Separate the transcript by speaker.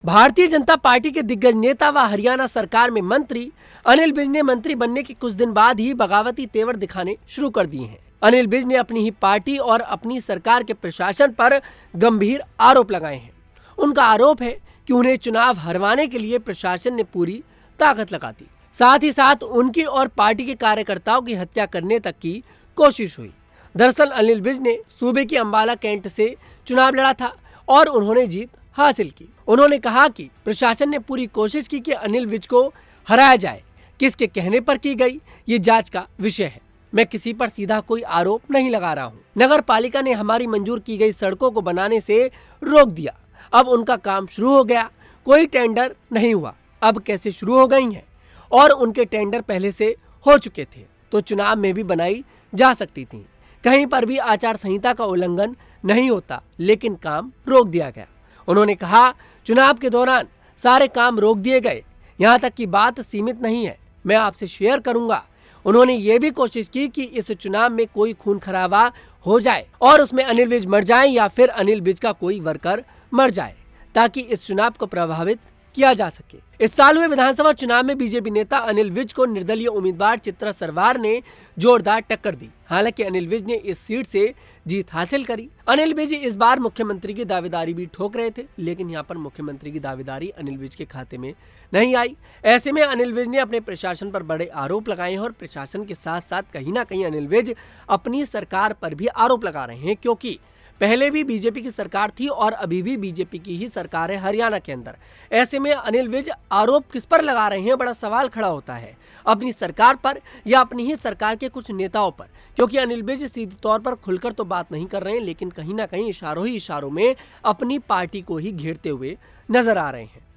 Speaker 1: Bharatiya Janata party के दिग्गज नेता व हरियाणा सरकार में मंत्री अनिल विज ने मंत्री बनने के कुछ दिन बाद ही बगावती तेवर दिखाने शुरू कर दिए हैं। अनिल विज ने अपनी ही पार्टी और अपनी सरकार के प्रशासन पर गंभीर आरोप लगाए हैं। उनका आरोप है कि उन्हें चुनाव हरवाने के लिए प्रशासन ने पूरी ताकत लगा दी, साथ ही साथ उनकी और पार्टी के कार्यकर्ताओं की हत्या करने तक की कोशिश हुई। दरअसल अनिल विज ने सूबे की अंबाला कैंट से चुनाव लड़ा था और उन्होंने जीत हासिल की। उन्होंने कहा कि प्रशासन ने पूरी कोशिश की कि अनिल विज को हराया जाए। किसके कहने पर की गई, ये जांच का विषय है। मैं किसी पर सीधा कोई आरोप नहीं लगा रहा हूँ। नगर पालिका ने हमारी मंजूर की गई सड़कों को बनाने से रोक दिया। अब उनका काम शुरू हो गया, कोई टेंडर नहीं हुआ। अब कैसे शुरू हो गई हैं और उनके टेंडर पहले से हो चुके थे तो चुनाव में भी बनाई जा सकती थी। कहीं पर भी आचार संहिता का उल्लंघन नहीं होता, लेकिन काम रोक दिया गया। उन्होंने कहा, चुनाव के दौरान सारे काम रोक दिए गए। यहाँ तक की बात सीमित नहीं है, मैं आपसे शेयर करूंगा। उन्होंने ये भी कोशिश की कि इस चुनाव में कोई खून खराबा हो जाए और उसमें अनिल विज मर जाए या फिर अनिल विज का कोई वर्कर मर जाए, ताकि इस चुनाव को प्रभावित किया जा सके। इस साल हुए विधानसभा चुनाव में बीजेपी नेता अनिल विज को निर्दलीय उम्मीदवार चित्रा सरवार ने जोरदार टक्कर दी। हालांकि अनिल विज ने इस सीट से जीत हासिल करी। अनिल विज इस बार मुख्यमंत्री की दावेदारी भी ठोक रहे थे, लेकिन यहाँ पर मुख्यमंत्री की दावेदारी अनिल विज के खाते में नहीं आई। ऐसे में अनिल विज ने अपने प्रशासन पर बड़े आरोप लगाए हैं और प्रशासन के साथ साथ कहीं ना कहीं अनिल विज अपनी सरकार पर भी आरोप लगा रहे हैं, क्योंकि पहले भी बीजेपी की सरकार थी और अभी भी बीजेपी की ही सरकार है हरियाणा के अंदर। ऐसे में अनिल विज आरोप किस पर लगा रहे हैं, बड़ा सवाल खड़ा होता है, अपनी सरकार पर या अपनी ही सरकार के कुछ नेताओं पर। क्योंकि अनिल विज सीधे तौर पर खुलकर तो बात नहीं कर रहे हैं, लेकिन कहीं ना कहीं इशारों ही इशारों में अपनी पार्टी को ही घेरते हुए नजर आ रहे हैं।